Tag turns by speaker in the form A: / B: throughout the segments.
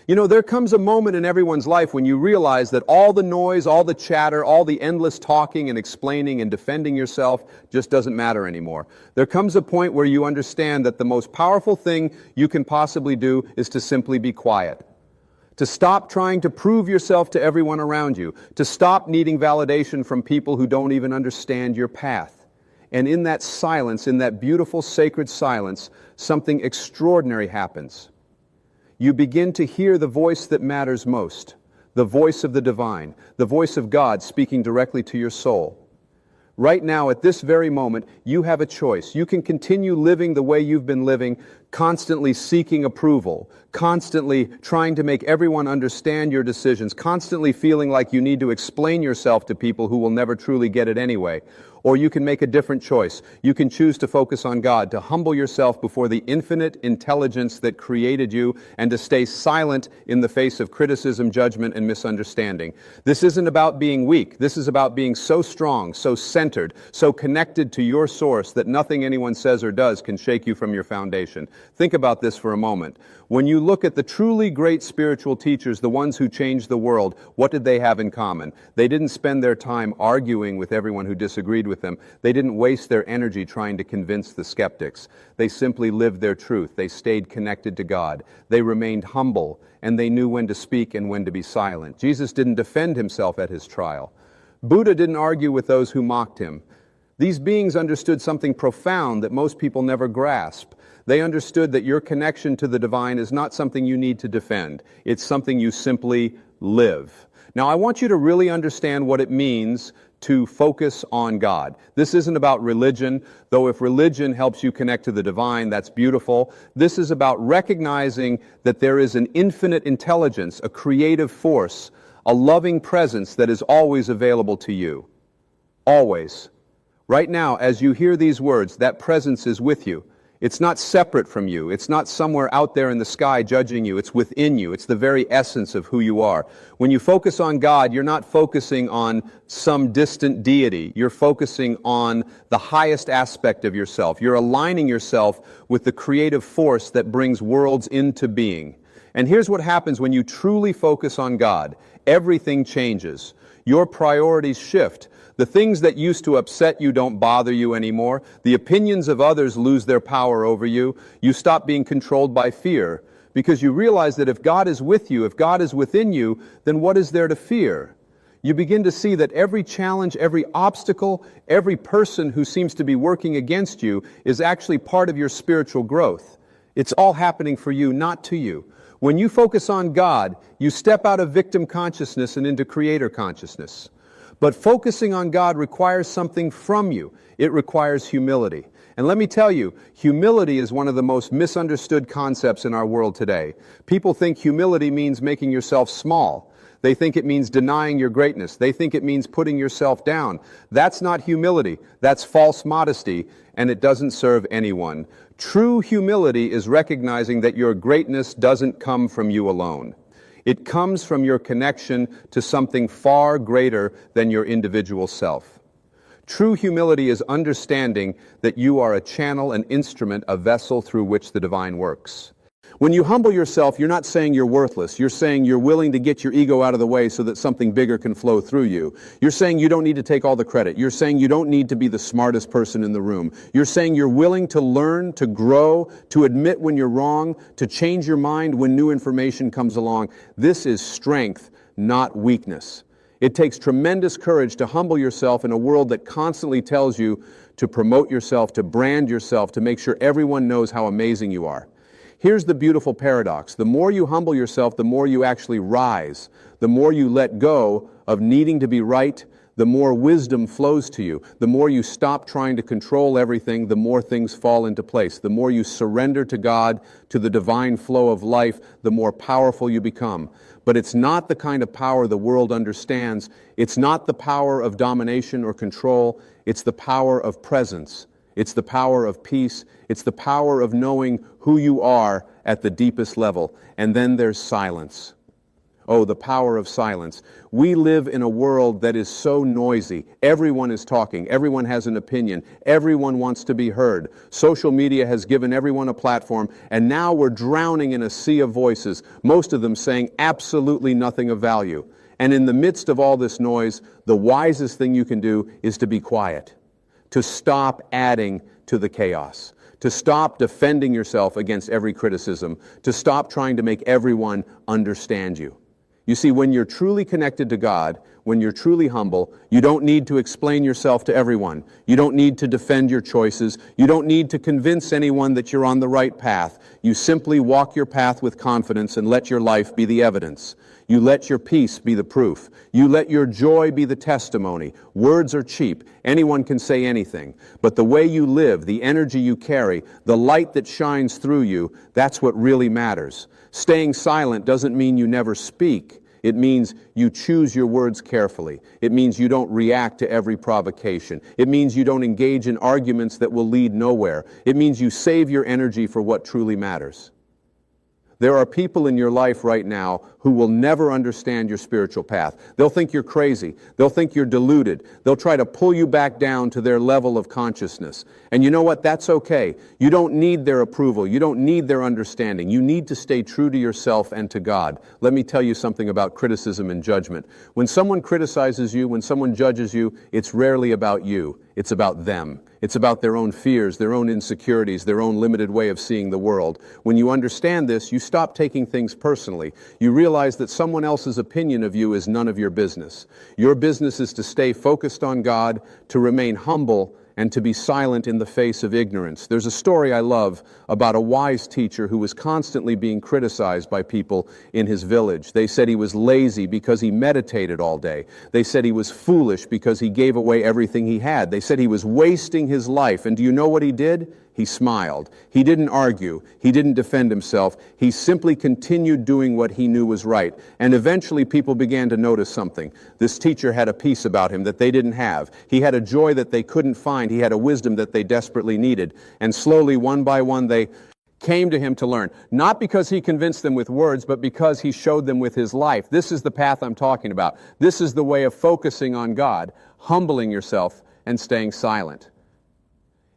A: You know, there comes a moment in everyone's life when you realize that all the noise, all the chatter, all the endless talking and explaining and defending yourself just doesn't matter anymore. There comes a point where you understand that the most powerful thing you can possibly do is to simply be quiet. To stop trying to prove yourself to everyone around you. To stop needing validation from people who don't even understand your path. And in that silence, in that beautiful sacred silence, something extraordinary happens. You begin to hear the voice that matters most, the voice of the divine, the voice of God speaking directly to your soul. Right now, at this very moment, you have a choice. You can continue living the way you've been living, constantly seeking approval, constantly trying to make everyone understand your decisions, constantly feeling like you need to explain yourself to people who will never truly get it anyway. Or you can make a different choice. You can choose to focus on God, to humble yourself before the infinite intelligence that created you, and to stay silent in the face of criticism, judgment, and misunderstanding. This isn't about being weak. This is about being so strong, so centered, so connected to your source that nothing anyone says or does can shake you from your foundation. Think about this for a moment. When you look at the truly great spiritual teachers, the ones who changed the world, what did they have in common? They didn't spend their time arguing with everyone who disagreed with them. They didn't waste their energy trying to convince the skeptics. They simply lived their truth. They stayed connected to God. They remained humble, and they knew when to speak and when to be silent. Jesus didn't defend himself at his trial. Buddha didn't argue with those who mocked him. These beings understood something profound that most people never grasp. They understood that your connection to the divine is not something you need to defend. It's something you simply live. Now, I want you to really understand what it means to focus on God. This isn't about religion, though if religion helps you connect to the divine, that's beautiful. This is about recognizing that there is an infinite intelligence, a creative force, a loving presence that is always available to you. Always. Right now, as you hear these words, that presence is with you. It's not separate from you. It's not somewhere out there in the sky judging you. It's within you. It's the very essence of who you are. When you focus on God, you're not focusing on some distant deity. You're focusing on the highest aspect of yourself. You're aligning yourself with the creative force that brings worlds into being. And here's what happens when you truly focus on God. Everything changes. Your priorities shift. The things that used to upset you don't bother you anymore. The opinions of others lose their power over you. You stop being controlled by fear because you realize that if God is with you, if God is within you, then what is there to fear? You begin to see that every challenge, every obstacle, every person who seems to be working against you is actually part of your spiritual growth. It's all happening for you, not to you. When you focus on God, you step out of victim consciousness and into creator consciousness. But focusing on God requires something from you. It requires humility. And let me tell you, humility is one of the most misunderstood concepts in our world today. People think humility means making yourself small. They think it means denying your greatness. They think it means putting yourself down. That's not humility. That's false modesty, and it doesn't serve anyone. True humility is recognizing that your greatness doesn't come from you alone. It comes from your connection to something far greater than your individual self. True humility is understanding that you are a channel, an instrument, a vessel through which the divine works. When you humble yourself, you're not saying you're worthless. You're saying you're willing to get your ego out of the way so that something bigger can flow through you. You're saying you don't need to take all the credit. You're saying you don't need to be the smartest person in the room. You're saying you're willing to learn, to grow, to admit when you're wrong, to change your mind when new information comes along. This is strength, not weakness. It takes tremendous courage to humble yourself in a world that constantly tells you to promote yourself, to brand yourself, to make sure everyone knows how amazing you are. Here's the beautiful paradox. The more you humble yourself, the more you actually rise. The more you let go of needing to be right, the more wisdom flows to you. The more you stop trying to control everything, the more things fall into place. The more you surrender to God, to the divine flow of life, the more powerful you become. But it's not the kind of power the world understands. It's not the power of domination or control. It's the power of presence. It's the power of peace. It's the power of knowing who you are at the deepest level. And then there's silence. Oh, the power of silence. We live in a world that is so noisy. Everyone is talking. Everyone has an opinion. Everyone wants to be heard. Social media has given everyone a platform, and now we're drowning in a sea of voices, most of them saying absolutely nothing of value. And in the midst of all this noise, the wisest thing you can do is to be quiet, to stop adding to the chaos, to stop defending yourself against every criticism, to stop trying to make everyone understand you. You see, when you're truly connected to God, when you're truly humble, you don't need to explain yourself to everyone. You don't need to defend your choices. You don't need to convince anyone that you're on the right path. You simply walk your path with confidence and let your life be the evidence. You let your peace be the proof. You let your joy be the testimony. Words are cheap. Anyone can say anything. But the way you live, the energy you carry, the light that shines through you, that's what really matters. Staying silent doesn't mean you never speak. It means you choose your words carefully. It means you don't react to every provocation. It means you don't engage in arguments that will lead nowhere. It means you save your energy for what truly matters. There are people in your life right now who will never understand your spiritual path. They'll think you're crazy. They'll think you're deluded. They'll try to pull you back down to their level of consciousness. And you know what? That's okay. You don't need their approval. You don't need their understanding. You need to stay true to yourself and to God. Let me tell you something about criticism and judgment. When someone criticizes you, when someone judges you, it's rarely about you. It's about them. It's about their own fears, their own insecurities, their own limited way of seeing the world. When you understand this, you stop taking things personally. You realize that someone else's opinion of you is none of your business. Your business is to stay focused on God, to remain humble, and to be silent in the face of ignorance. There's a story I love about a wise teacher who was constantly being criticized by people in his village. They said he was lazy because he meditated all day. They said he was foolish because he gave away everything he had. They said he was wasting his life. And do you know what he did? He smiled. He didn't argue. He didn't defend himself. He simply continued doing what he knew was right. And eventually people began to notice something. This teacher had a peace about him that they didn't have. He had a joy that they couldn't find. He had a wisdom that they desperately needed. And slowly, one by one, they came to him to learn. Not because he convinced them with words, but because he showed them with his life. This is the path I'm talking about. This is the way of focusing on God, humbling yourself, and staying silent.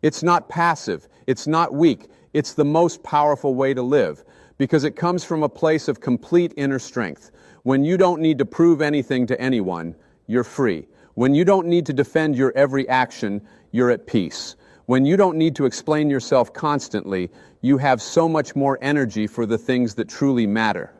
A: It's not passive. It's not weak. It's the most powerful way to live because it comes from a place of complete inner strength. When you don't need to prove anything to anyone, you're free. When you don't need to defend your every action, you're at peace. When you don't need to explain yourself constantly, you have so much more energy for the things that truly matter.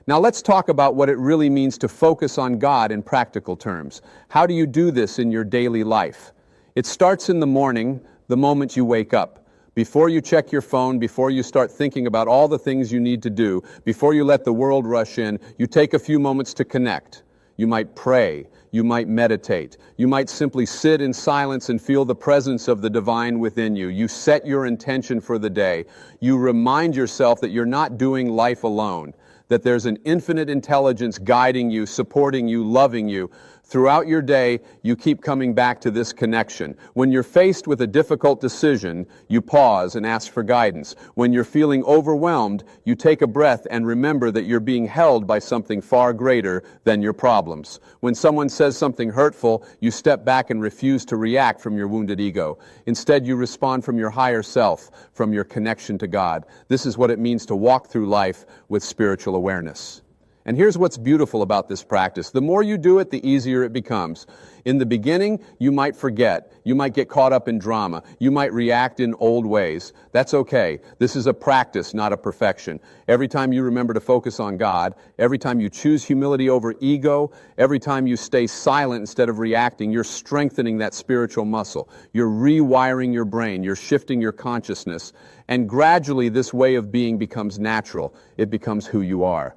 A: Now let's talk about what it really means to focus on God in practical terms. How do you do this in your daily life? It starts in the morning, the moment you wake up. Before you check your phone, before you start thinking about all the things you need to do, before you let the world rush in, you take a few moments to connect. You might pray. You might meditate. You might simply sit in silence and feel the presence of the divine within you. You set your intention for the day. You remind yourself that you're not doing life alone, that there's an infinite intelligence guiding you, supporting you, loving you. Throughout your day, you keep coming back to this connection. When you're faced with a difficult decision, you pause and ask for guidance. When you're feeling overwhelmed, you take a breath and remember that you're being held by something far greater than your problems. When someone says something hurtful, you step back and refuse to react from your wounded ego. Instead, you respond from your higher self, from your connection to God. This is what it means to walk through life with spiritual awareness. And here's what's beautiful about this practice. The more you do it, the easier it becomes. In the beginning, you might forget. You might get caught up in drama. You might react in old ways. That's okay. This is a practice, not a perfection. Every time you remember to focus on God, every time you choose humility over ego, every time you stay silent instead of reacting, you're strengthening that spiritual muscle. You're rewiring your brain. You're shifting your consciousness. And gradually, this way of being becomes natural. It becomes who you are.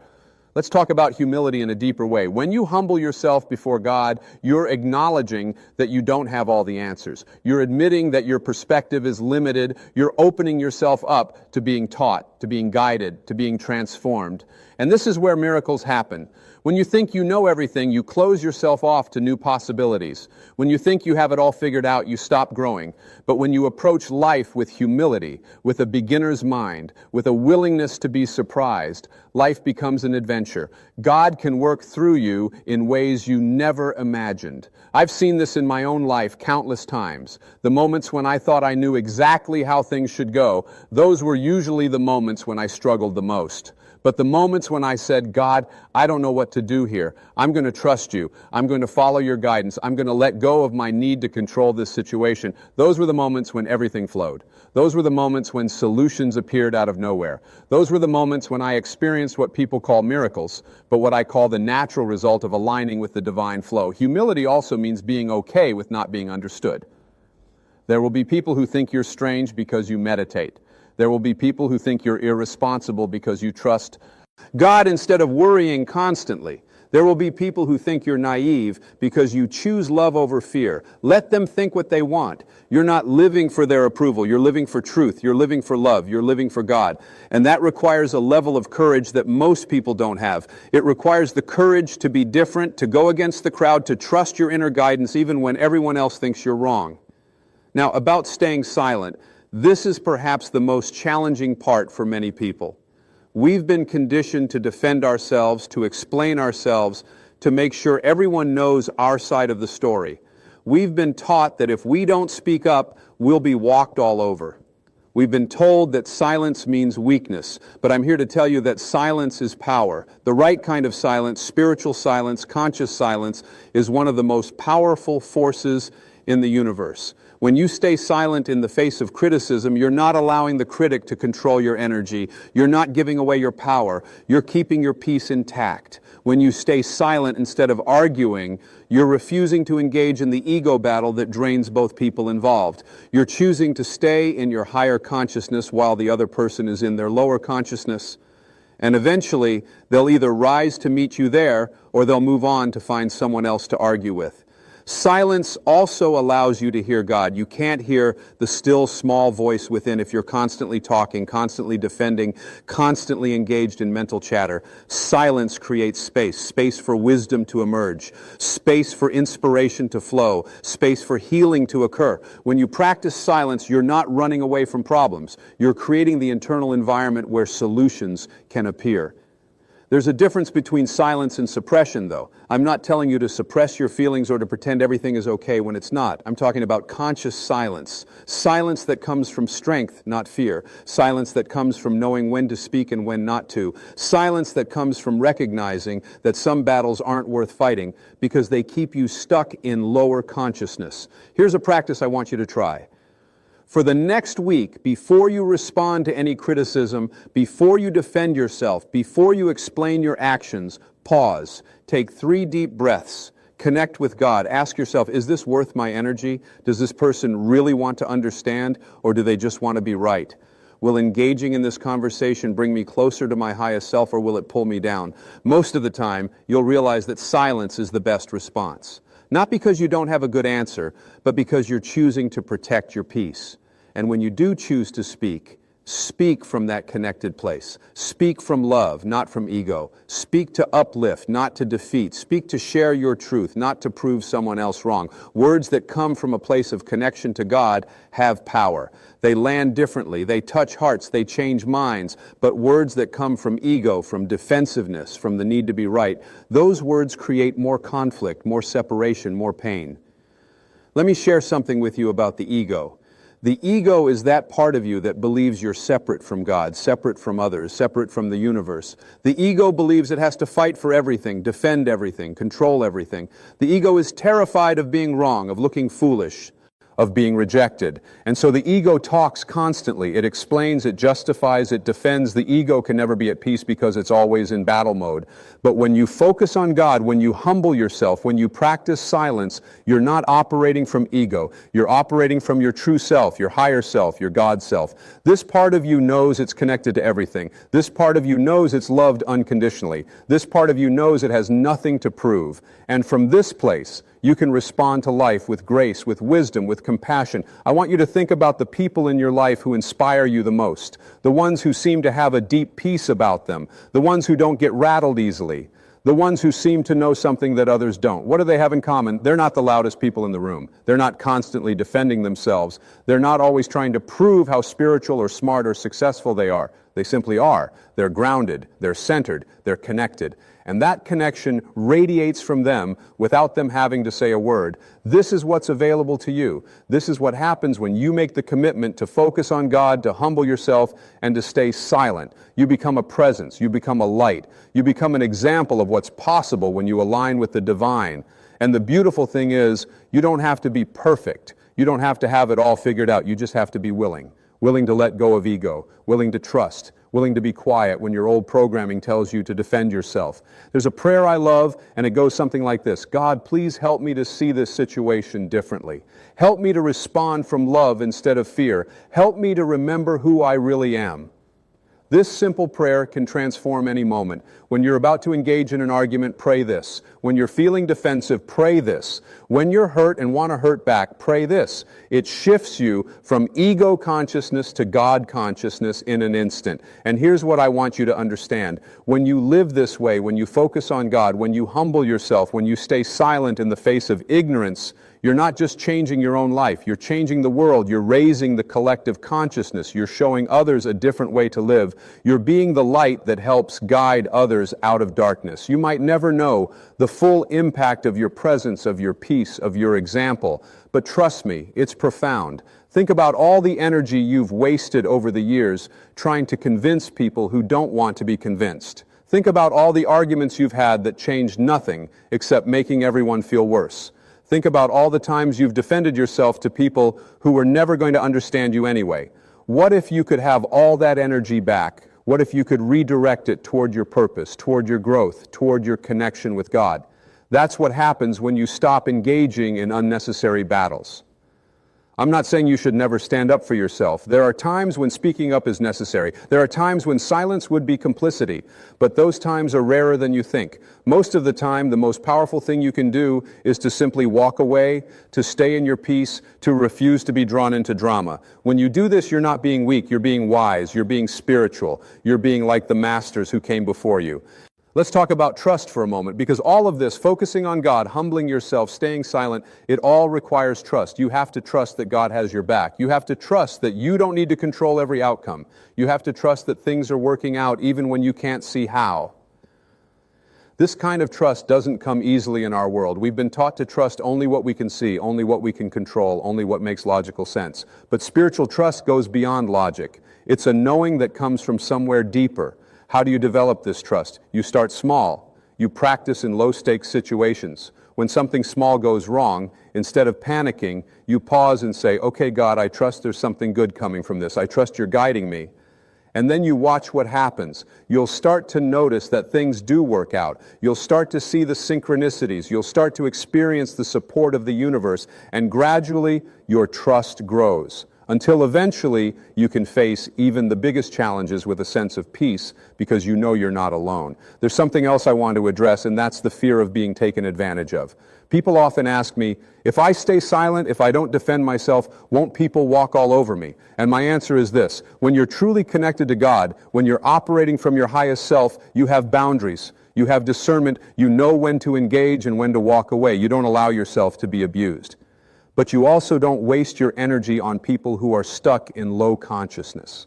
A: Let's talk about humility in a deeper way. When you humble yourself before God, you're acknowledging that you don't have all the answers. You're admitting that your perspective is limited. You're opening yourself up to being taught. taught, to being guided, to being transformed. And this is where miracles happen. When you think you know everything, you close yourself off to new possibilities. When you think you have it all figured out, you stop growing. But when you approach life with humility, with a beginner's mind, with a willingness to be surprised, life becomes an adventure. God can work through you in ways you never imagined. I've seen this in my own life countless times. The moments when I thought I knew exactly how things should go, those were usually the moments when I struggled the most. But the moments when I said, God, I don't know what to do here. I'm going to trust you. I'm going to follow your guidance. I'm going to let go of my need to control this situation. Those were the moments when everything flowed. Those were the moments when solutions appeared out of nowhere. Those were the moments when I experienced what people call miracles, but what I call the natural result of aligning with the divine flow. Humility also means being okay with not being understood. There will be people who think you're strange because you meditate. There will be people who think you're irresponsible because you trust God instead of worrying constantly. There will be people who think you're naive because you choose love over fear. Let them think what they want. You're not living for their approval. You're living for truth. You're living for love. You're living for God. And that requires a level of courage that most people don't have. It requires the courage to be different, to go against the crowd, to trust your inner guidance even when everyone else thinks you're wrong. Now, about staying silent, this is perhaps the most challenging part for many people. We've been conditioned to defend ourselves, to explain ourselves, to make sure everyone knows our side of the story. We've been taught that if we don't speak up, we'll be walked all over. We've been told that silence means weakness, but I'm here to tell you that silence is power. The right kind of silence, spiritual silence, conscious silence, is one of the most powerful forces in the universe. When you stay silent in the face of criticism, you're not allowing the critic to control your energy. You're not giving away your power. You're keeping your peace intact. When you stay silent instead of arguing, you're refusing to engage in the ego battle that drains both people involved. You're choosing to stay in your higher consciousness while the other person is in their lower consciousness. And eventually, they'll either rise to meet you there, or they'll move on to find someone else to argue with. Silence also allows you to hear God. You can't hear the still small voice within if you're constantly talking, constantly defending, constantly engaged in mental chatter. Silence creates space, space for wisdom to emerge, space for inspiration to flow, space for healing to occur. When you practice silence, you're not running away from problems. You're creating the internal environment where solutions can appear. There's a difference between silence and suppression, though. I'm not telling you to suppress your feelings or to pretend everything is okay when it's not. I'm talking about conscious silence. Silence that comes from strength, not fear. Silence that comes from knowing when to speak and when not to. Silence that comes from recognizing that some battles aren't worth fighting because they keep you stuck in lower consciousness. Here's a practice I want you to try. For the next week, before you respond to any criticism, before you defend yourself, before you explain your actions, pause. Take 3 deep breaths. Connect with God. Ask yourself, is this worth my energy? Does this person really want to understand, or do they just want to be right? Will engaging in this conversation bring me closer to my highest self, or will it pull me down? Most of the time, you'll realize that silence is the best response. Not because you don't have a good answer, but because you're choosing to protect your peace. And when you do choose to speak, speak from that connected place. Speak from love, not from ego. Speak to uplift, not to defeat. Speak to share your truth, not to prove someone else wrong. Words that come from a place of connection to God have power. They land differently. They touch hearts. They change minds. But words that come from ego, from defensiveness, from the need to be right, those words create more conflict, more separation, more pain. Let me share something with you about the ego. The ego is that part of you that believes you're separate from God, separate from others, separate from the universe. The ego believes it has to fight for everything, defend everything, control everything. The ego is terrified of being wrong, of looking foolish, of being rejected. And so the ego talks constantly. It explains, it justifies, it defends. The ego can never be at peace because it's always in battle mode. But when you focus on God, when you humble yourself, when you practice silence, you're not operating from ego. You're operating from your true self, your higher self, your God self. This part of you knows it's connected to everything. This part of you knows it's loved unconditionally. This part of you knows it has nothing to prove. And from this place, You can respond to life with grace, with wisdom, with compassion. I want you to think about the people in your life who inspire you the most, the ones who seem to have a deep peace about them, the ones who don't get rattled easily, the ones who seem to know something that others don't. What do they have in common? They're not the loudest people in the room. They're not constantly defending themselves. They're not always trying to prove how spiritual or smart or successful they are. They simply are. They're grounded, they're centered, they're connected. And that connection radiates from them without them having to say a word. This is what's available to you. This is what happens when you make the commitment to focus on God, to humble yourself, and to stay silent. You become a presence. You become a light. You become an example of what's possible when you align with the divine. And the beautiful thing is, you don't have to be perfect. You don't have to have it all figured out. You just have to be willing. Willing to let go of ego. Willing to trust. Willing to be quiet when your old programming tells you to defend yourself. There's a prayer I love, and it goes something like this. God, please help me to see this situation differently. Help me to respond from love instead of fear. Help me to remember who I really am. This simple prayer can transform any moment. When you're about to engage in an argument, pray this. When you're feeling defensive, pray this. When you're hurt and want to hurt back, pray this. It shifts you from ego consciousness to God consciousness in an instant. And here's what I want you to understand. When you live this way, when you focus on God, when you humble yourself, when you stay silent in the face of ignorance, you're not just changing your own life, you're changing the world, you're raising the collective consciousness, you're showing others a different way to live, you're being the light that helps guide others out of darkness. You might never know the full impact of your presence, of your peace, of your example, but trust me, it's profound. Think about all the energy you've wasted over the years trying to convince people who don't want to be convinced. Think about all the arguments you've had that changed nothing except making everyone feel worse. Think about all the times you've defended yourself to people who were never going to understand you anyway. What if you could have all that energy back? What if you could redirect it toward your purpose, toward your growth, toward your connection with God? That's what happens when you stop engaging in unnecessary battles. I'm not saying you should never stand up for yourself. There are times when speaking up is necessary. There are times when silence would be complicity, but those times are rarer than you think. Most of the time, the most powerful thing you can do is to simply walk away, to stay in your peace, to refuse to be drawn into drama. When you do this, you're not being weak, you're being wise, you're being spiritual, you're being like the masters who came before you. Let's talk about trust for a moment, because all of this, focusing on God, humbling yourself, staying silent, it all requires trust. You have to trust that God has your back. You have to trust that you don't need to control every outcome. You have to trust that things are working out even when you can't see how. This kind of trust doesn't come easily in our world. We've been taught to trust only what we can see, only what we can control, only what makes logical sense. But spiritual trust goes beyond logic. It's a knowing that comes from somewhere deeper. How do you develop this trust? You start small. You practice in low-stakes situations. When something small goes wrong, instead of panicking, you pause and say, okay, God, I trust there's something good coming from this. I trust you're guiding me. And then you watch what happens. You'll start to notice that things do work out. You'll start to see the synchronicities. You'll start to experience the support of the universe. And gradually, your trust grows, until eventually you can face even the biggest challenges with a sense of peace because you know you're not alone. There's something else I want to address, and that's the fear of being taken advantage of. People often ask me, if I stay silent, if I don't defend myself, won't people walk all over me? And my answer is this: when you're truly connected to God, when you're operating from your highest self, you have boundaries. You have discernment. You know when to engage and when to walk away. You don't allow yourself to be abused. But you also don't waste your energy on people who are stuck in low consciousness.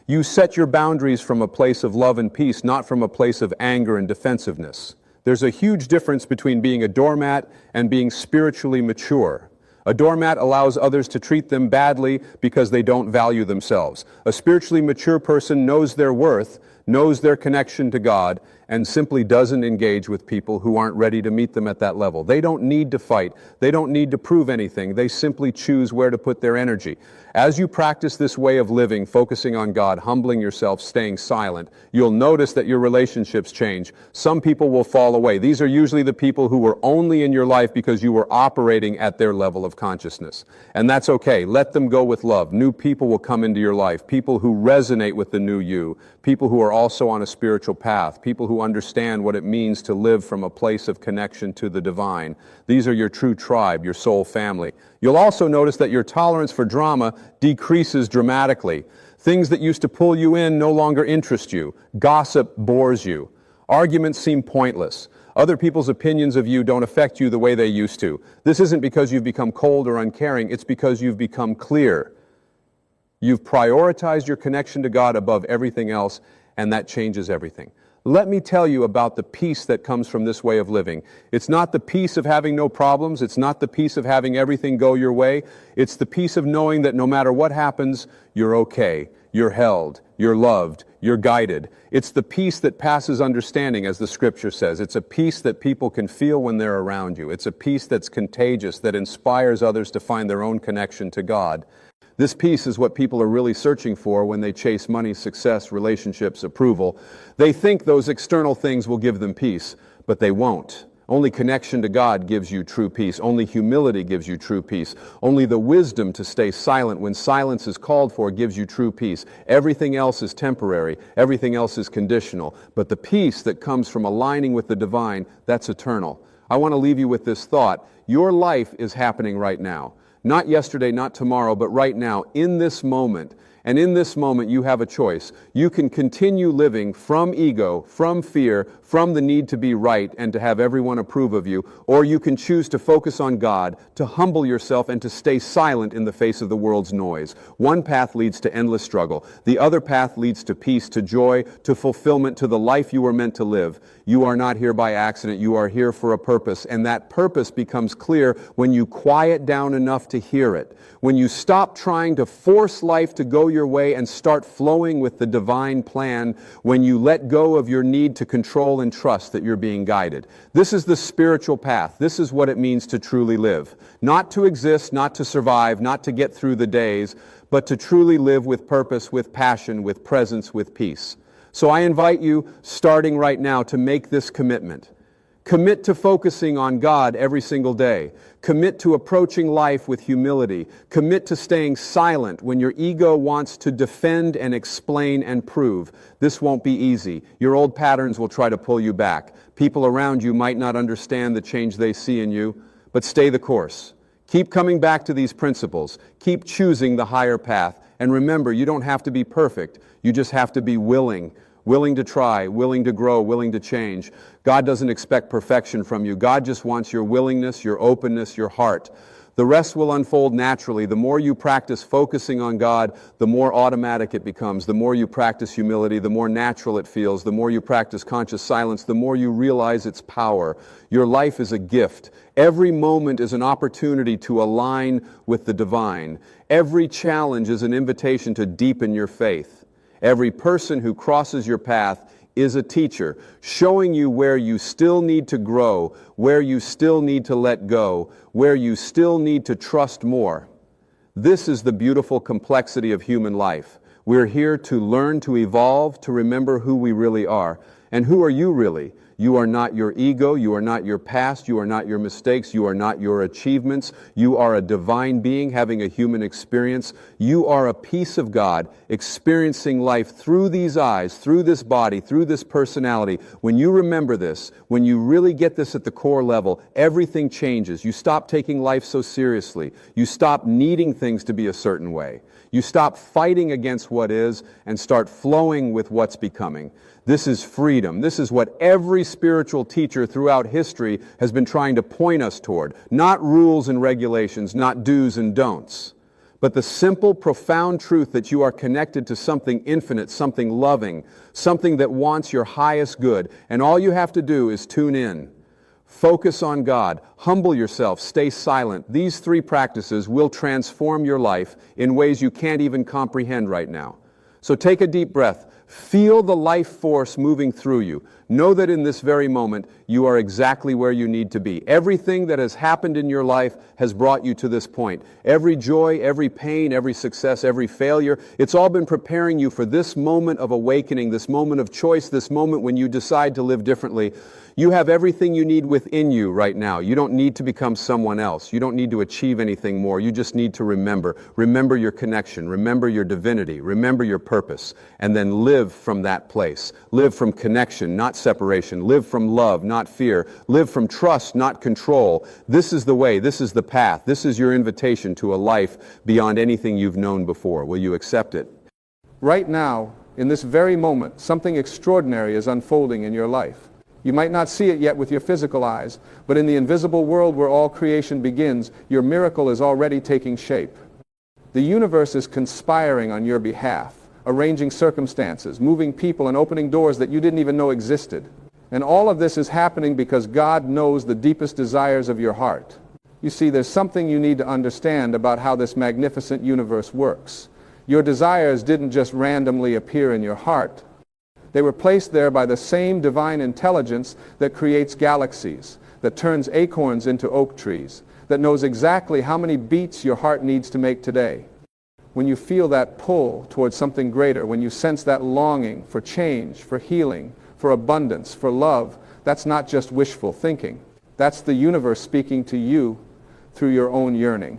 A: You set your boundaries from a place of love and peace, not from a place of anger and defensiveness. There's a huge difference between being a doormat and being spiritually mature. A doormat allows others to treat them badly because they don't value themselves. A spiritually mature person knows their worth, knows their connection to God, and simply doesn't engage with people who aren't ready to meet them at that level. They don't need to fight. They don't need to prove anything. They simply choose where to put their energy. As you practice this way of living, focusing on God, humbling yourself, staying silent, you'll notice that your relationships change. Some people will fall away. These are usually the people who were only in your life because you were operating at their level of consciousness. And that's okay. Let them go with love. New people will come into your life, people who resonate with the new you, people who are also on a spiritual path, people who understand what it means to live from a place of connection to the divine. These are your true tribe, your soul family. You'll also notice that your tolerance for drama decreases dramatically. Things that used to pull you in no longer interest you. Gossip bores you. Arguments seem pointless. Other people's opinions of you don't affect you the way they used to. This isn't because you've become cold or uncaring, it's because you've become clear. You've prioritized your connection to God above everything else, and that changes everything. Let me tell you about the peace that comes from this way of living. It's not the peace of having no problems. It's not the peace of having everything go your way. It's the peace of knowing that no matter what happens, you're okay. You're held. You're loved. You're guided. It's the peace that passes understanding, as the scripture says. It's a peace that people can feel when they're around you. It's a peace that's contagious, that inspires others to find their own connection to God. This peace is what people are really searching for when they chase money, success, relationships, approval. They think those external things will give them peace, but they won't. Only connection to God gives you true peace. Only humility gives you true peace. Only the wisdom to stay silent when silence is called for gives you true peace. Everything else is temporary. Everything else is conditional. But the peace that comes from aligning with the divine, that's eternal. I want to leave you with this thought. Your life is happening right now. Not yesterday, not tomorrow, but right now, in this moment. And in this moment, you have a choice. You can continue living from ego, from fear, from the need to be right and to have everyone approve of you, or you can choose to focus on God, to humble yourself, and to stay silent in the face of the world's noise. One path leads to endless struggle. The other path leads to peace, to joy, to fulfillment, to the life you were meant to live. You are not here by accident. You are here for a purpose, and that purpose becomes clear when you quiet down enough to hear it. When you stop trying to force life to go your way and start flowing with the divine plan, when you let go of your need to control and trust that you're being guided. This is the spiritual path. This is what it means to truly live. Not to exist, not to survive, not to get through the days, but to truly live with purpose, with passion, with presence, with peace. So I invite you, starting right now, to make this commitment. Commit to focusing on God every single day. Commit to approaching life with humility. Commit to staying silent when your ego wants to defend and explain and prove. This won't be easy. Your old patterns will try to pull you back. People around you might not understand the change they see in you, but stay the course. Keep coming back to these principles. Keep choosing the higher path. And remember, you don't have to be perfect. You just have to be willing. Willing to try, willing to grow, willing to change. God doesn't expect perfection from you. God just wants your willingness, your openness, your heart. The rest will unfold naturally. The more you practice focusing on God, the more automatic it becomes. The more you practice humility, the more natural it feels. The more you practice conscious silence, the more you realize its power. Your life is a gift. Every moment is an opportunity to align with the divine. Every challenge is an invitation to deepen your faith. Every person who crosses your path is a teacher, showing you where you still need to grow, where you still need to let go, where you still need to trust more. This is the beautiful complexity of human life. We're here to learn, to evolve, to remember who we really are. And who are you really? You are not your ego, you are not your past, you are not your mistakes, you are not your achievements. You are a divine being having a human experience. You are a piece of God experiencing life through these eyes, through this body, through this personality. When you remember this, when you really get this at the core level, everything changes. You stop taking life so seriously. You stop needing things to be a certain way. You stop fighting against what is and start flowing with what's becoming. This is freedom. This is what every spiritual teacher throughout history has been trying to point us toward. Not rules and regulations, not do's and don'ts, but the simple, profound truth that you are connected to something infinite, something loving, something that wants your highest good. And all you have to do is tune in. Focus on God. Humble yourself. Stay silent. These three practices will transform your life in ways you can't even comprehend right now. So take a deep breath. Feel the life force moving through you. Know that in this very moment, you are exactly where you need to be. Everything that has happened in your life has brought you to this point. Every joy, every pain, every success, every failure, it's all been preparing you for this moment of awakening, this moment of choice, this moment when you decide to live differently. You have everything you need within you right now. You don't need to become someone else. You don't need to achieve anything more. You just need to remember. Remember your connection. Remember your divinity. Remember your purpose. And then live from that place. Live from connection, not separation. Live from love, not fear. Live from trust, not control. This is the way. This is the path. This is your invitation to a life beyond anything you've known before. Will you accept it?
B: Right now, in this very moment, something extraordinary is unfolding in your life. You might not see it yet with your physical eyes, but in the invisible world where all creation begins, your miracle is already taking shape. The universe is conspiring on your behalf, arranging circumstances, moving people, and opening doors that you didn't even know existed. And all of this is happening because God knows the deepest desires of your heart. You see, there's something you need to understand about how this magnificent universe works. Your desires didn't just randomly appear in your heart. They were placed there by the same divine intelligence that creates galaxies, that turns acorns into oak trees, that knows exactly how many beats your heart needs to make today. When you feel that pull towards something greater, when you sense that longing for change, for healing, for abundance, for love, that's not just wishful thinking. That's the universe speaking to you through your own yearning.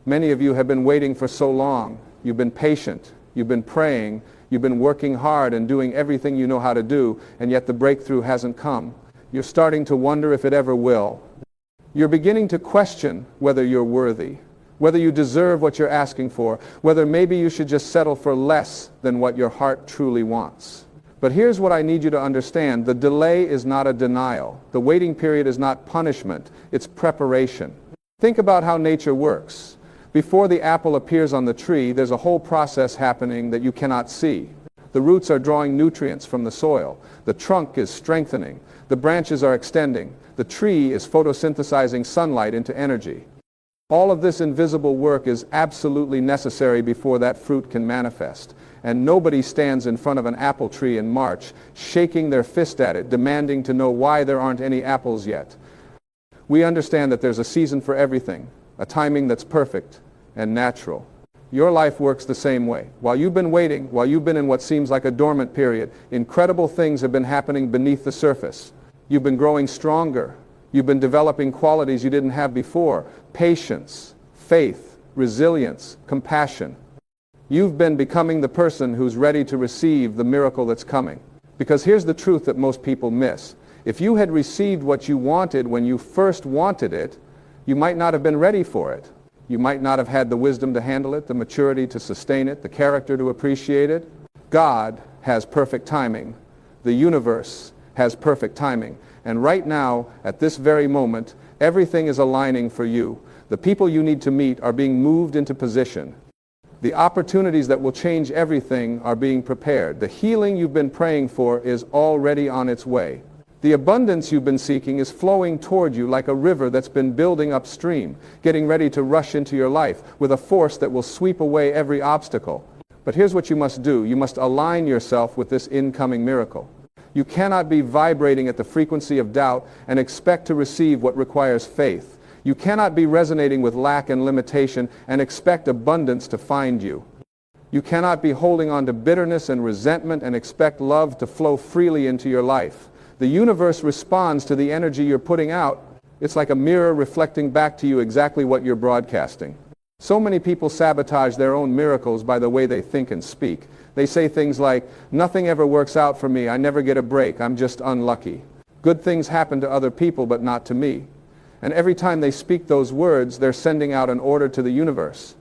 B: Many of you have been waiting for so long. You've been patient. You've been praying. You've been working hard and doing everything you know how to do, and yet the breakthrough hasn't come. You're starting to wonder if it ever will. You're beginning to question whether you're worthy, whether you deserve what you're asking for, whether maybe you should just settle for less than what your heart truly wants. But here's what I need you to understand. The delay is not a denial. The waiting period is not punishment. It's preparation. Think about how nature works. Before the apple appears on the tree, there's a whole process happening that you cannot see. The roots are drawing nutrients from the soil. The trunk is strengthening. The branches are extending. The tree is photosynthesizing sunlight into energy. All of this invisible work is absolutely necessary before that fruit can manifest. And nobody stands in front of an apple tree in March, shaking their fist at it, demanding to know why there aren't any apples yet. We understand that there's a season for everything, a timing that's perfect and natural. Your life works the same way. While you've been waiting, while you've been in what seems like a dormant period, incredible things have been happening beneath the surface. You've been growing stronger. You've been developing qualities you didn't have before: patience, faith, resilience, compassion. You've been becoming the person who's ready to receive the miracle that's coming. Because here's the truth that most people miss. If you had received what you wanted when you first wanted it, you might not have been ready for it. You might not have had the wisdom to handle it, the maturity to sustain it, the character to appreciate it. God has perfect timing. The universe has perfect timing. And right now, at this very moment, everything is aligning for you. The people you need to meet are being moved into position. The opportunities that will change everything are being prepared. The healing you've been praying for is already on its way. The abundance you've been seeking is flowing toward you like a river that's been building upstream, getting ready to rush into your life with a force that will sweep away every obstacle. But here's what you must do. You must align yourself with this incoming miracle. You cannot be vibrating at the frequency of doubt and expect to receive what requires faith. You cannot be resonating with lack and limitation and expect abundance to find you. You cannot be holding on to bitterness and resentment and expect love to flow freely into your life. The universe responds to the energy you're putting out. It's like a mirror reflecting back to you exactly what you're broadcasting. So many people sabotage their own miracles by the way they think and speak. They say things like, "Nothing ever works out for me. I never get a break. I'm just unlucky. Good things happen to other people, but not to me." And every time they speak those words, they're sending out an order to the universe.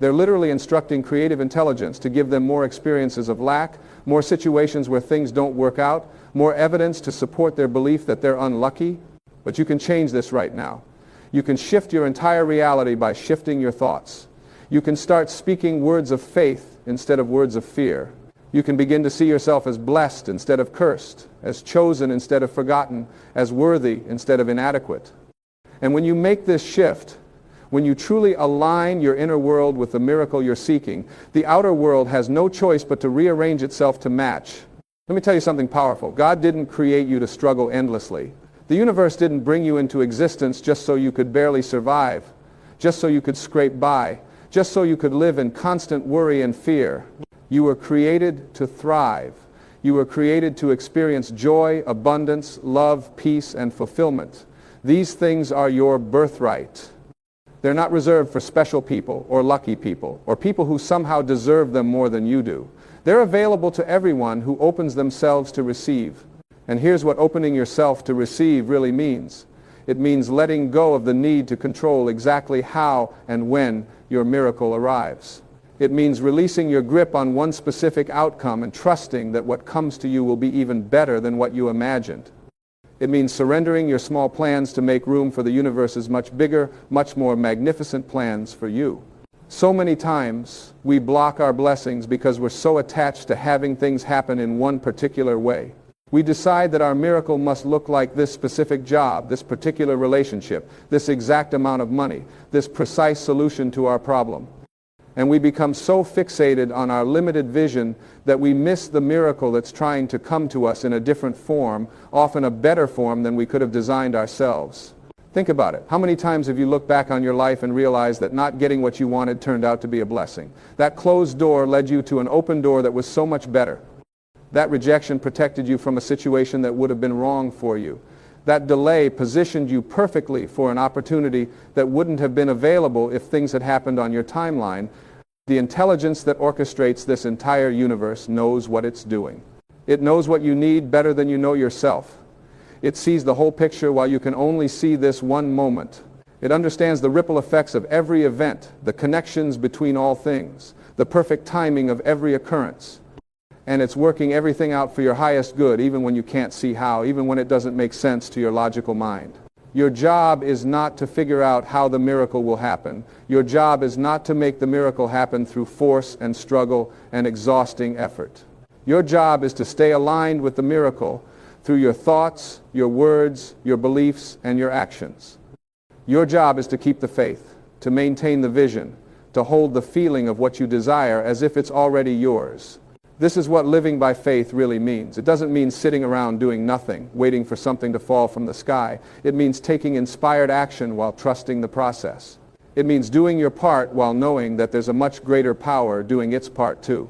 B: They're literally instructing creative intelligence to give them more experiences of lack, more situations where things don't work out, more evidence to support their belief that they're unlucky. But you can change this right now. You can shift your entire reality by shifting your thoughts. You can start speaking words of faith instead of words of fear. You can begin to see yourself as blessed instead of cursed, as chosen instead of forgotten, as worthy instead of inadequate. And when you make this shift, when you truly align your inner world with the miracle you're seeking, the outer world has no choice but to rearrange itself to match. Let me tell you something powerful. God didn't create you to struggle endlessly. The universe didn't bring you into existence just so you could barely survive, just so you could scrape by, just so you could live in constant worry and fear. You were created to thrive. You were created to experience joy, abundance, love, peace, and fulfillment. These things are your birthright. They're not reserved for special people or lucky people or people who somehow deserve them more than you do. They're available to everyone who opens themselves to receive. And here's what opening yourself to receive really means. It means letting go of the need to control exactly how and when your miracle arrives. It means releasing your grip on one specific outcome and trusting that what comes to you will be even better than what you imagined. It means surrendering your small plans to make room for the universe's much bigger, much more magnificent plans for you. So many times we block our blessings because we're so attached to having things happen in one particular way. We decide that our miracle must look like this specific job, this particular relationship, this exact amount of money, this precise solution to our problem. And we become so fixated on our limited vision that we miss the miracle that's trying to come to us in a different form, often a better form than we could have designed ourselves. Think about it. How many times have you looked back on your life and realized that not getting what you wanted turned out to be a blessing? That closed door led you to an open door that was so much better. That rejection protected you from a situation that would have been wrong for you. That delay positioned you perfectly for an opportunity that wouldn't have been available if things had happened on your timeline. The intelligence that orchestrates this entire universe knows what it's doing. It knows what you need better than you know yourself. It sees the whole picture while you can only see this one moment. It understands the ripple effects of every event, the connections between all things, the perfect timing of every occurrence. And it's working everything out for your highest good, even when you can't see how, even when it doesn't make sense to your logical mind. Your job is not to figure out how the miracle will happen. Your job is not to make the miracle happen through force and struggle and exhausting effort. Your job is to stay aligned with the miracle through your thoughts, your words, your beliefs, and your actions. Your job is to keep the faith, to maintain the vision, to hold the feeling of what you desire as if it's already yours. This is what living by faith really means. It doesn't mean sitting around doing nothing, waiting for something to fall from the sky. It means taking inspired action while trusting the process. It means doing your part while knowing that there's a much greater power doing its part too.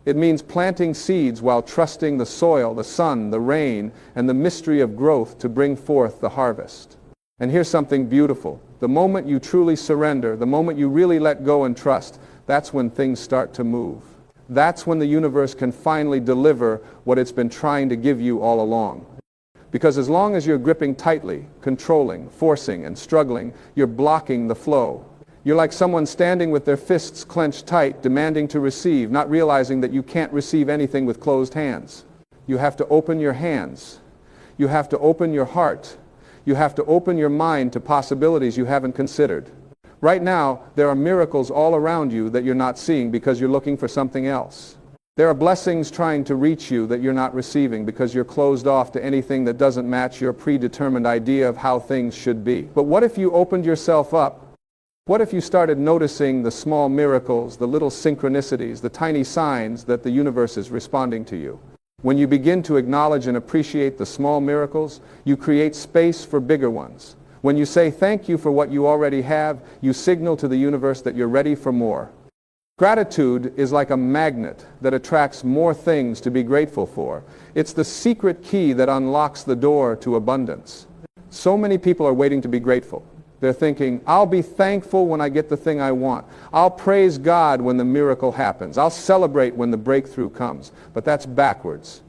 B: It means planting seeds while trusting the soil, the sun, the rain, and the mystery of growth to bring forth the harvest. And here's something beautiful. The moment you truly surrender, the moment you really let go and trust, that's when things start to move. That's when the universe can finally deliver what it's been trying to give you all along. Because as long as you're gripping tightly, controlling, forcing, and struggling, you're blocking the flow. You're like someone standing with their fists clenched tight, demanding to receive, not realizing that you can't receive anything with closed hands. You have to open your hands. You have to open your heart. You have to open your mind to possibilities you haven't considered. Right now, there are miracles all around you that you're not seeing because you're looking for something else. There are blessings trying to reach you that you're not receiving because you're closed off to anything that doesn't match your predetermined idea of how things should be. But what if you opened yourself up? What if you started noticing the small miracles, the little synchronicities, the tiny signs that the universe is responding to you? When you begin to acknowledge and appreciate the small miracles, you create space for bigger ones. When you say thank you for what you already have, you signal to the universe that you're ready for more. Gratitude is like a magnet that attracts more things to be grateful for. It's the secret key that unlocks the door to abundance. So many people are waiting to be grateful. They're thinking, I'll be thankful when I get the thing I want. I'll praise God when the miracle happens. I'll celebrate when the breakthrough comes. But that's backwards.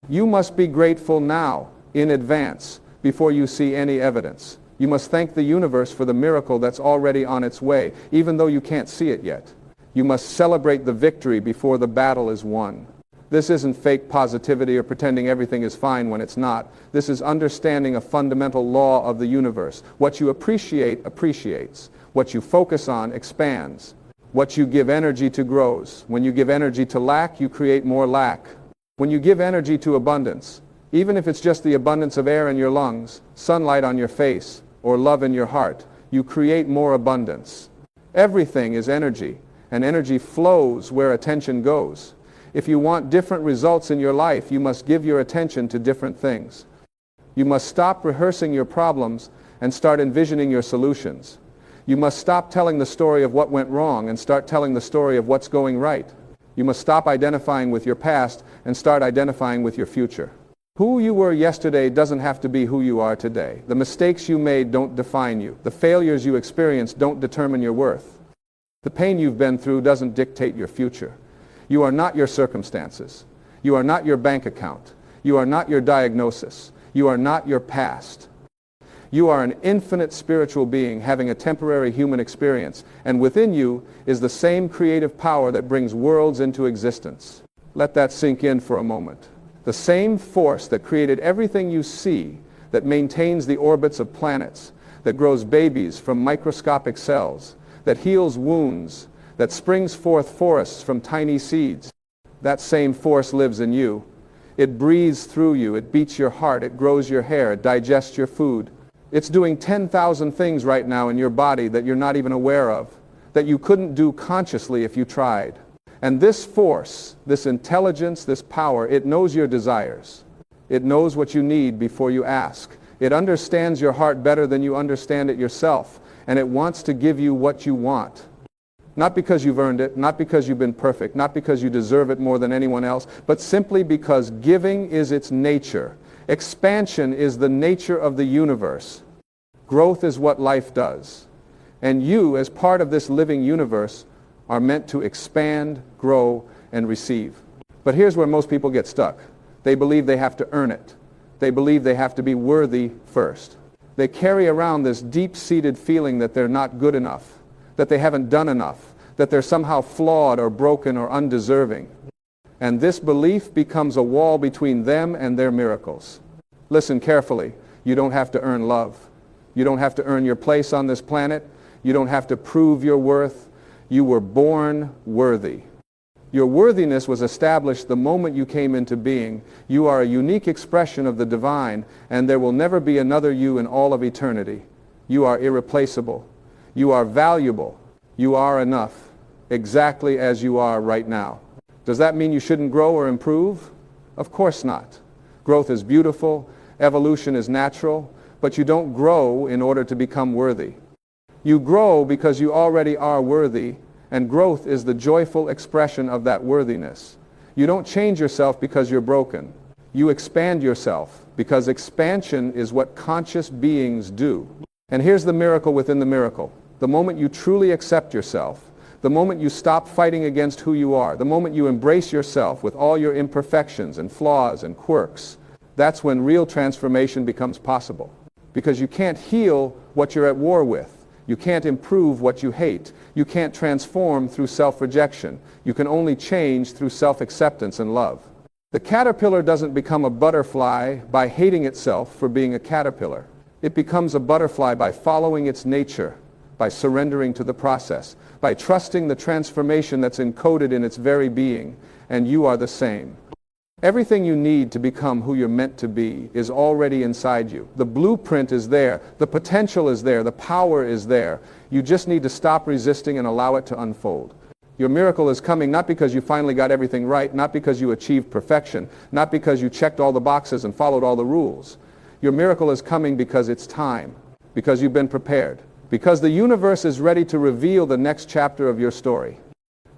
B: You must be grateful now, in advance, before you see any evidence. You must thank the universe for the miracle that's already on its way, even though you can't see it yet. You must celebrate the victory before the battle is won. This isn't fake positivity or pretending everything is fine when it's not. This is understanding a fundamental law of the universe. What you appreciate appreciates. What you focus on expands. What you give energy to grows. When you give energy to lack, you create more lack. When you give energy to abundance, even if it's just the abundance of air in your lungs, sunlight on your face, or love in your heart, you create more abundance. Everything is energy, and energy flows where attention goes. If you want different results in your life, you must give your attention to different things. You must stop rehearsing your problems and start envisioning your solutions. You must stop telling the story of what went wrong and start telling the story of what's going right. You must stop identifying with your past and start identifying with your future. Who you were yesterday doesn't have to be who you are today. The mistakes you made don't define you. The failures you experienced don't determine your worth. The pain you've been through doesn't dictate your future. You are not your circumstances. You are not your bank account. You are not your diagnosis. You are not your past. You are an infinite spiritual being having a temporary human experience, and within you is the same creative power that brings worlds into existence. Let that sink in for a moment. The same force that created everything you see, that maintains the orbits of planets, that grows babies from microscopic cells, that heals wounds, that springs forth forests from tiny seeds, that same force lives in you. It breathes through you, it beats your heart, it grows your hair, it digests your food. It's doing 10,000 things right now in your body that you're not even aware of, that you couldn't do consciously if you tried. And this force, this intelligence, this power, it knows your desires. It knows what you need before you ask. It understands your heart better than you understand it yourself, and it wants to give you what you want. Not because you've earned it, not because you've been perfect, not because you deserve it more than anyone else, but simply because giving is its nature. Expansion is the nature of the universe. Growth is what life does. And you, as part of this living universe, are meant to expand, grow, and receive. But here's where most people get stuck. They believe they have to earn it. They believe they have to be worthy first. They carry around this deep-seated feeling that they're not good enough, that they haven't done enough, that they're somehow flawed or broken or undeserving. And this belief becomes a wall between them and their miracles. Listen carefully. You don't have to earn love. You don't have to earn your place on this planet. You don't have to prove your worth. You were born worthy. Your worthiness was established the moment you came into being. You are a unique expression of the divine, and there will never be another you in all of eternity. You are irreplaceable. You are valuable. You are enough, exactly as you are right now. Does that mean you shouldn't grow or improve? Of course not. Growth is beautiful, evolution is natural, but you don't grow in order to become worthy. You grow because you already are worthy, and growth is the joyful expression of that worthiness. You don't change yourself because you're broken. You expand yourself because expansion is what conscious beings do. And here's the miracle within the miracle. The moment you truly accept yourself, the moment you stop fighting against who you are, the moment you embrace yourself with all your imperfections and flaws and quirks, that's when real transformation becomes possible. Because you can't heal what you're at war with. You can't improve what you hate. You can't transform through self-rejection. You can only change through self-acceptance and love. The caterpillar doesn't become a butterfly by hating itself for being a caterpillar. It becomes a butterfly by following its nature, by surrendering to the process, by trusting the transformation that's encoded in its very being, and you are the same. Everything you need to become who you're meant to be is already inside you. The blueprint is there, the potential is there, the power is there. You just need to stop resisting and allow it to unfold. Your miracle is coming not because you finally got everything right, not because you achieved perfection, not because you checked all the boxes and followed all the rules. Your miracle is coming because it's time, because you've been prepared. Because the universe is ready to reveal the next chapter of your story.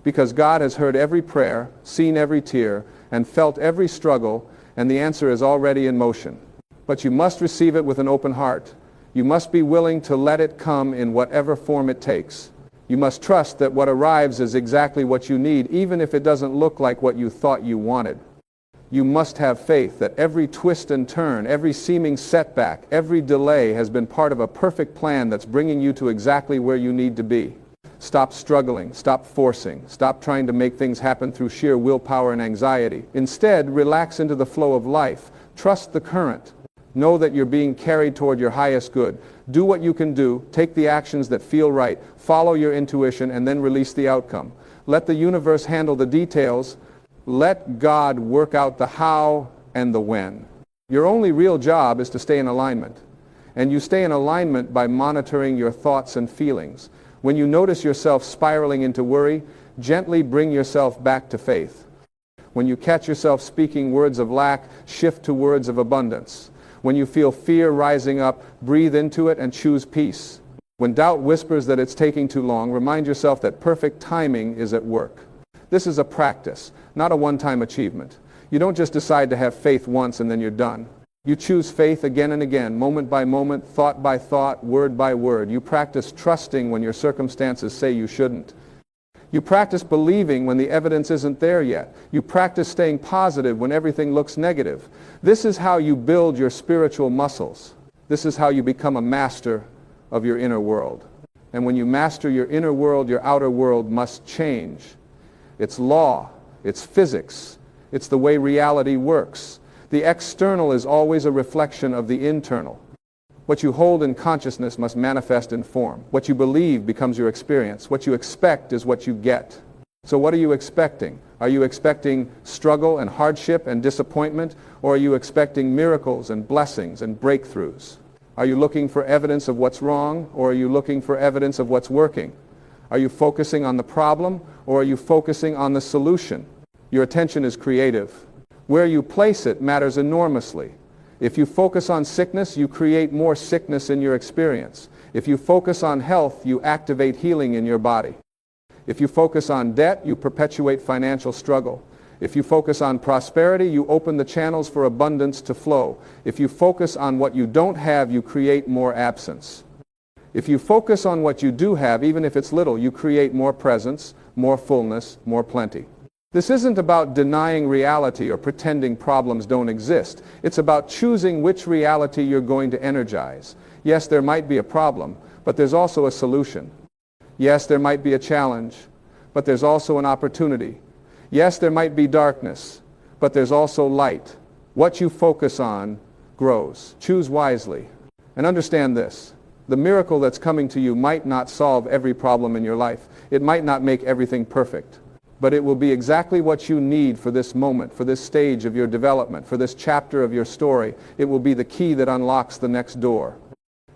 B: Because God has heard every prayer, seen every tear, and felt every struggle, and the answer is already in motion. But you must receive it with an open heart. You must be willing to let it come in whatever form it takes. You must trust that what arrives is exactly what you need, even if it doesn't look like what you thought you wanted. You must have faith that every twist and turn, every seeming setback, every delay has been part of a perfect plan that's bringing you to exactly where you need to be. Stop struggling, stop forcing, stop trying to make things happen through sheer willpower and anxiety. Instead, relax into the flow of life. Trust the current. Know that you're being carried toward your highest good. Do what you can do, take the actions that feel right, follow your intuition, and then release the outcome. Let the universe handle the details. Let God work out the how and the when. Your only real job is to stay in alignment. And you stay in alignment by monitoring your thoughts and feelings. When you notice yourself spiraling into worry, gently bring yourself back to faith. When you catch yourself speaking words of lack, shift to words of abundance. When you feel fear rising up, breathe into it and choose peace. When doubt whispers that it's taking too long, remind yourself that perfect timing is at work. This is a practice, not a one-time achievement. You don't just decide to have faith once and then you're done. You choose faith again and again, moment by moment, thought by thought, word by word. You practice trusting when your circumstances say you shouldn't. You practice believing when the evidence isn't there yet. You practice staying positive when everything looks negative. This is how you build your spiritual muscles. This is how you become a master of your inner world. And when you master your inner world, your outer world must change. It's law. It's physics. It's the way reality works. The external is always a reflection of the internal. What you hold in consciousness must manifest in form. What you believe becomes your experience. What you expect is what you get. So what are you expecting? Are you expecting struggle and hardship and disappointment? Or are you expecting miracles and blessings and breakthroughs? Are you looking for evidence of what's wrong, or are you looking for evidence of what's working? Are you focusing on the problem, or are you focusing on the solution? Your attention is creative. Where you place it matters enormously. If you focus on sickness, you create more sickness in your experience. If you focus on health, you activate healing in your body. If you focus on debt, you perpetuate financial struggle. If you focus on prosperity, you open the channels for abundance to flow. If you focus on what you don't have, you create more absence. If you focus on what you do have, even if it's little, you create more presence, more fullness, more plenty. This isn't about denying reality or pretending problems don't exist. It's about choosing which reality you're going to energize. Yes, there might be a problem, but there's also a solution. Yes, there might be a challenge, but there's also an opportunity. Yes, there might be darkness, but there's also light. What you focus on grows. Choose wisely. And understand this. The miracle that's coming to you might not solve every problem in your life. It might not make everything perfect. But it will be exactly what you need for this moment, for this stage of your development, for this chapter of your story. It will be the key that unlocks the next door.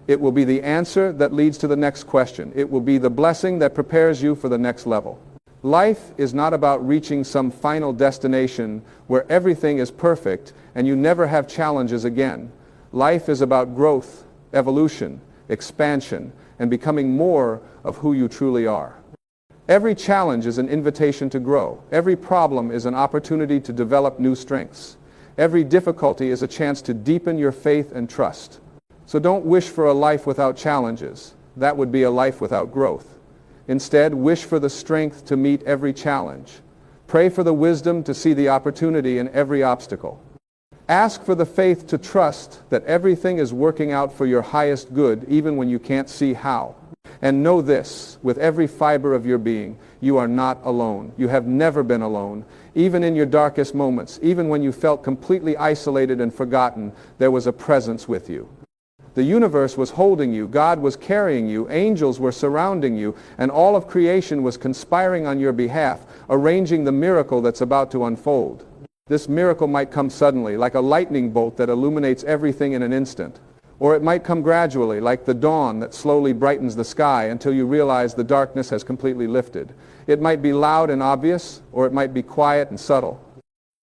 B: It will be the answer that leads to the next question. It will be the blessing that prepares you for the next level. Life is not about reaching some final destination where everything is perfect and you never have challenges again. Life is about growth, evolution, expansion, and becoming more of who you truly are. Every challenge is an invitation to grow. Every problem is an opportunity to develop new strengths. Every difficulty is a chance to deepen your faith and trust. So don't wish for a life without challenges. That would be a life without growth. Instead, wish for the strength to meet every challenge. Pray for the wisdom to see the opportunity in every obstacle. Ask for the faith to trust that everything is working out for your highest good, even when you can't see how. And know this, with every fiber of your being, you are not alone. You have never been alone. Even in your darkest moments, even when you felt completely isolated and forgotten, there was a presence with you. The universe was holding you, God was carrying you, angels were surrounding you, and all of creation was conspiring on your behalf, arranging the miracle that's about to unfold. This miracle might come suddenly, like a lightning bolt that illuminates everything in an instant. Or it might come gradually, like the dawn that slowly brightens the sky until you realize the darkness has completely lifted. It might be loud and obvious, or it might be quiet and subtle.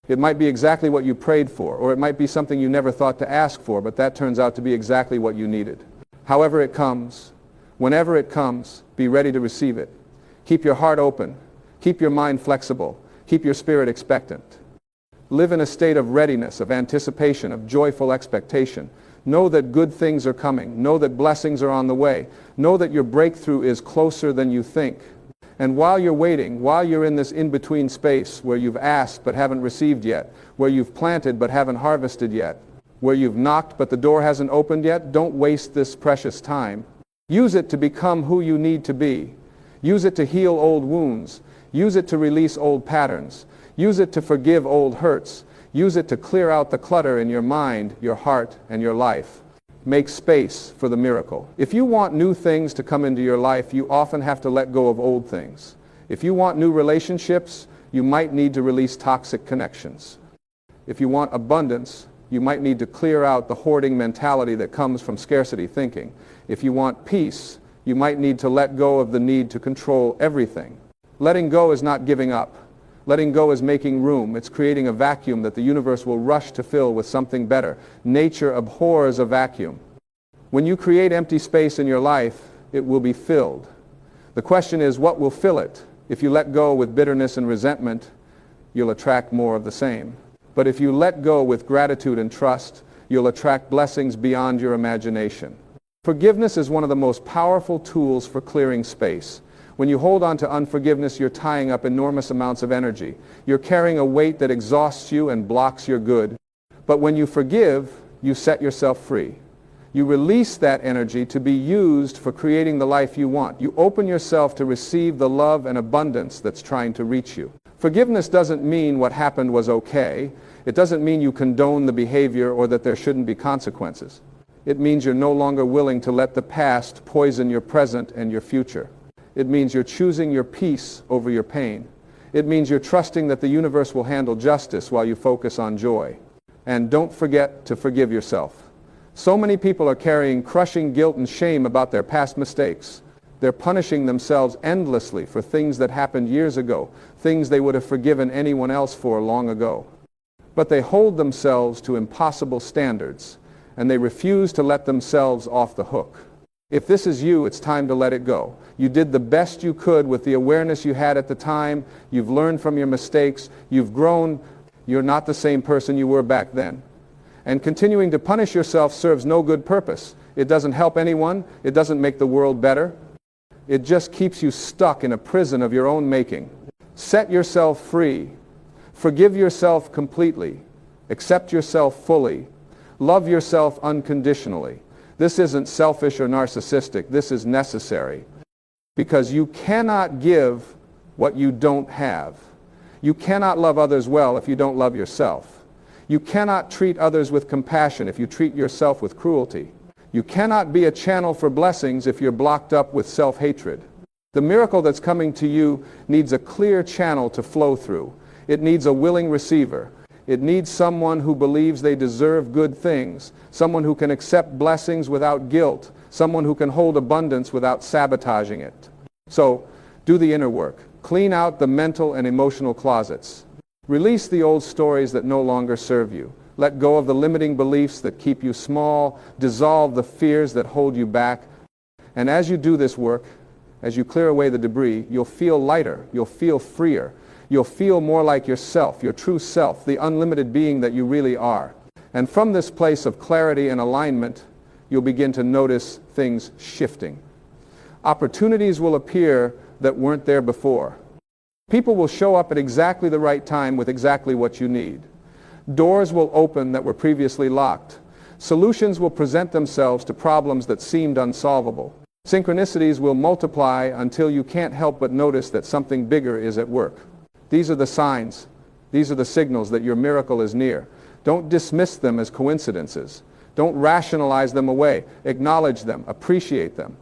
B: It might be exactly what you prayed for, or it might be something you never thought to ask for, but that turns out to be exactly what you needed. However it comes, whenever it comes, be ready to receive it. Keep your heart open. Keep your mind flexible. Keep your spirit expectant. Live in a state of readiness, of anticipation, of joyful expectation. Know that good things are coming. Know that blessings are on the way. Know that your breakthrough is closer than you think. And while you're waiting, while you're in this in-between space where you've asked but haven't received yet, where you've planted but haven't harvested yet, where you've knocked but the door hasn't opened yet, don't waste this precious time. Use it to become who you need to be. Use it to heal old wounds. Use it to release old patterns. Use it to forgive old hurts. Use it to clear out the clutter in your mind, your heart, and your life. Make space for the miracle. If you want new things to come into your life, you often have to let go of old things. If you want new relationships, you might need to release toxic connections. If you want abundance, you might need to clear out the hoarding mentality that comes from scarcity thinking. If you want peace, you might need to let go of the need to control everything. Letting go is not giving up. Letting go is making room. It's creating a vacuum that the universe will rush to fill with something better. Nature abhors a vacuum. When you create empty space in your life, it will be filled. The question is, what will fill it? If you let go with bitterness and resentment, you'll attract more of the same. But if you let go with gratitude and trust, you'll attract blessings beyond your imagination. Forgiveness is one of the most powerful tools for clearing space. When you hold on to unforgiveness, you're tying up enormous amounts of energy. You're carrying a weight that exhausts you and blocks your good. But when you forgive, you set yourself free. You release that energy to be used for creating the life you want. You open yourself to receive the love and abundance that's trying to reach you. Forgiveness doesn't mean what happened was okay. It doesn't mean you condone the behavior or that there shouldn't be consequences. It means you're no longer willing to let the past poison your present and your future. It means you're choosing your peace over your pain. It means you're trusting that the universe will handle justice while you focus on joy. And don't forget to forgive yourself. So many people are carrying crushing guilt and shame about their past mistakes. They're punishing themselves endlessly for things that happened years ago, things they would have forgiven anyone else for long ago. But they hold themselves to impossible standards, and they refuse to let themselves off the hook. If this is you, it's time to let it go. You did the best you could with the awareness you had at the time. You've learned from your mistakes. You've grown. You're not the same person you were back then. And continuing to punish yourself serves no good purpose. It doesn't help anyone. It doesn't make the world better. It just keeps you stuck in a prison of your own making. Set yourself free. Forgive yourself completely. Accept yourself fully. Love yourself unconditionally. This isn't selfish or narcissistic. This is necessary. Because you cannot give what you don't have. You cannot love others well if you don't love yourself. You cannot treat others with compassion if you treat yourself with cruelty. You cannot be a channel for blessings if you're blocked up with self-hatred. The miracle that's coming to you needs a clear channel to flow through. It needs a willing receiver. It needs someone who believes they deserve good things, someone who can accept blessings without guilt, someone who can hold abundance without sabotaging it. So, do the inner work. Clean out the mental and emotional closets. Release the old stories that no longer serve you. Let go of the limiting beliefs that keep you small. Dissolve the fears that hold you back. And as you do this work, as you clear away the debris, you'll feel lighter. You'll feel freer. You'll feel more like yourself, your true self, the unlimited being that you really are. And from this place of clarity and alignment, you'll begin to notice things shifting. Opportunities will appear that weren't there before. People will show up at exactly the right time with exactly what you need. Doors will open that were previously locked. Solutions will present themselves to problems that seemed unsolvable. Synchronicities will multiply until you can't help but notice that something bigger is at work. These are the signs. These are the signals that your miracle is near. Don't dismiss them as coincidences. Don't rationalize them away. Acknowledge them. Appreciate them.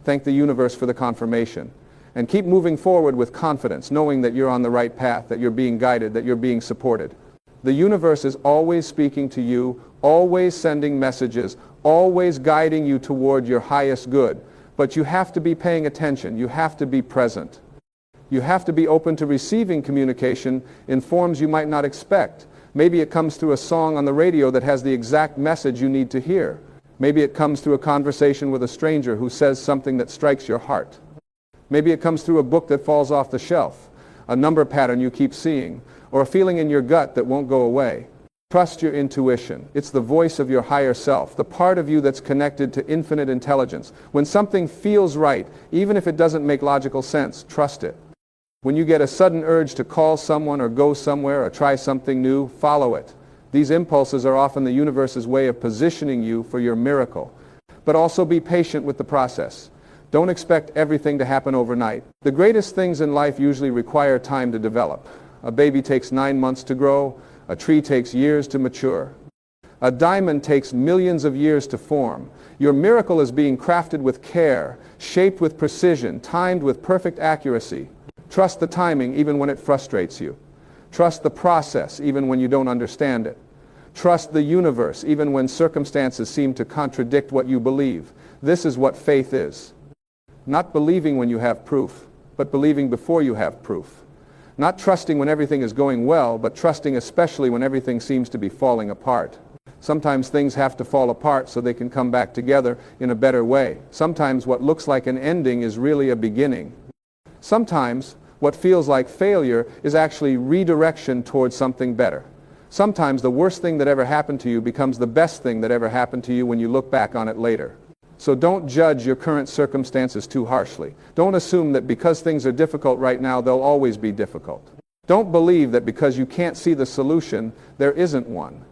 B: Thank the universe for the confirmation. And keep moving forward with confidence, knowing that you're on the right path, that you're being guided, that you're being supported. The universe is always speaking to you, always sending messages, always guiding you toward your highest good. But you have to be paying attention. You have to be present. You have to be open to receiving communication in forms you might not expect. Maybe it comes through a song on the radio that has the exact message you need to hear. Maybe it comes through a conversation with a stranger who says something that strikes your heart. Maybe it comes through a book that falls off the shelf, a number pattern you keep seeing, or a feeling in your gut that won't go away. Trust your intuition. It's the voice of your higher self, the part of you that's connected to infinite intelligence. When something feels right, even if it doesn't make logical sense, trust it. When you get a sudden urge to call someone or go somewhere or try something new, follow it. These impulses are often the universe's way of positioning you for your miracle. But also be patient with the process. Don't expect everything to happen overnight. The greatest things in life usually require time to develop. A baby takes 9 months to grow. A tree takes years to mature. A diamond takes millions of years to form. Your miracle is being crafted with care, shaped with precision, timed with perfect accuracy. Trust the timing even when it frustrates you. Trust the process even when you don't understand it. Trust the universe even when circumstances seem to contradict what you believe. This is what faith is. Not believing when you have proof, but believing before you have proof. Not trusting when everything is going well, but trusting especially when everything seems to be falling apart. Sometimes things have to fall apart so they can come back together in a better way. Sometimes what looks like an ending is really a beginning. Sometimes what feels like failure is actually redirection towards something better. Sometimes the worst thing that ever happened to you becomes the best thing that ever happened to you when you look back on it later. So don't judge your current circumstances too harshly. Don't assume that because things are difficult right now, they'll always be difficult. Don't believe that because you can't see the solution, there isn't one.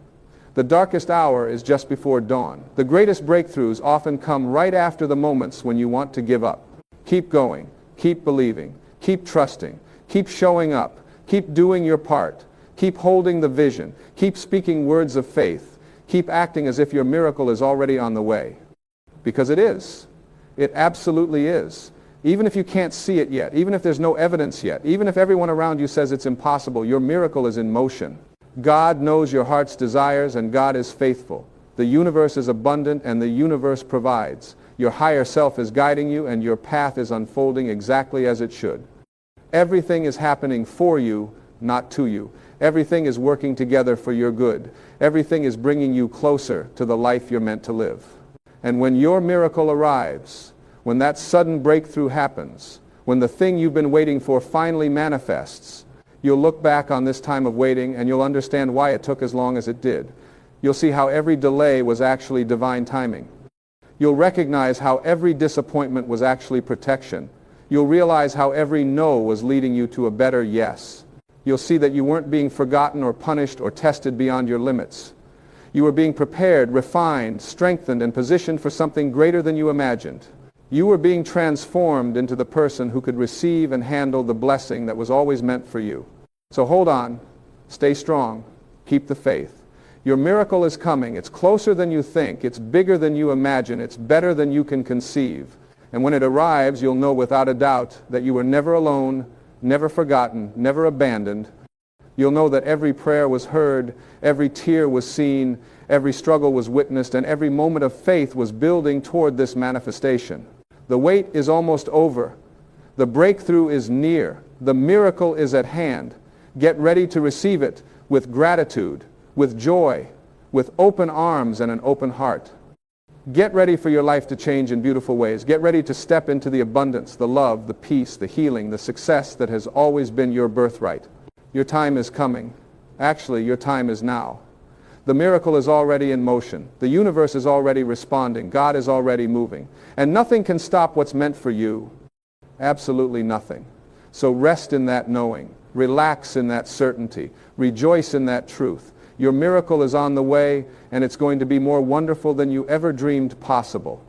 B: The darkest hour is just before dawn. The greatest breakthroughs often come right after the moments when you want to give up. Keep going. Keep believing. Keep trusting. Keep showing up. Keep doing your part. Keep holding the vision. Keep speaking words of faith. Keep acting as if your miracle is already on the way. Because it is. It absolutely is. Even if you can't see it yet, even if there's no evidence yet, even if everyone around you says it's impossible, your miracle is in motion. God knows your heart's desires, and God is faithful. The universe is abundant, and the universe provides. Your higher self is guiding you, and your path is unfolding exactly as it should. Everything is happening for you, not to you. Everything is working together for your good. Everything is bringing you closer to the life you're meant to live. And when your miracle arrives, when that sudden breakthrough happens, when the thing you've been waiting for finally manifests, you'll look back on this time of waiting and you'll understand why it took as long as it did. You'll see how every delay was actually divine timing. You'll recognize how every disappointment was actually protection. You'll realize how every no was leading you to a better yes. You'll see that you weren't being forgotten or punished or tested beyond your limits. You were being prepared, refined, strengthened, and positioned for something greater than you imagined. You were being transformed into the person who could receive and handle the blessing that was always meant for you. So hold on, stay strong, keep the faith. Your miracle is coming. It's closer than you think. It's bigger than you imagine. It's better than you can conceive. And when it arrives, you'll know without a doubt that you were never alone, never forgotten, never abandoned. You'll know that every prayer was heard, every tear was seen, every struggle was witnessed, and every moment of faith was building toward this manifestation. The wait is almost over. The breakthrough is near. The miracle is at hand. Get ready to receive it with gratitude, with joy, with open arms and an open heart. Get ready for your life to change in beautiful ways. Get ready to step into the abundance, the love, the peace, the healing, the success that has always been your birthright. Your time is coming. Actually, your time is now. The miracle is already in motion. The universe is already responding. God is already moving. And nothing can stop what's meant for you. Absolutely nothing. So rest in that knowing. Relax in that certainty. Rejoice in that truth. Your miracle is on the way, and it's going to be more wonderful than you ever dreamed possible.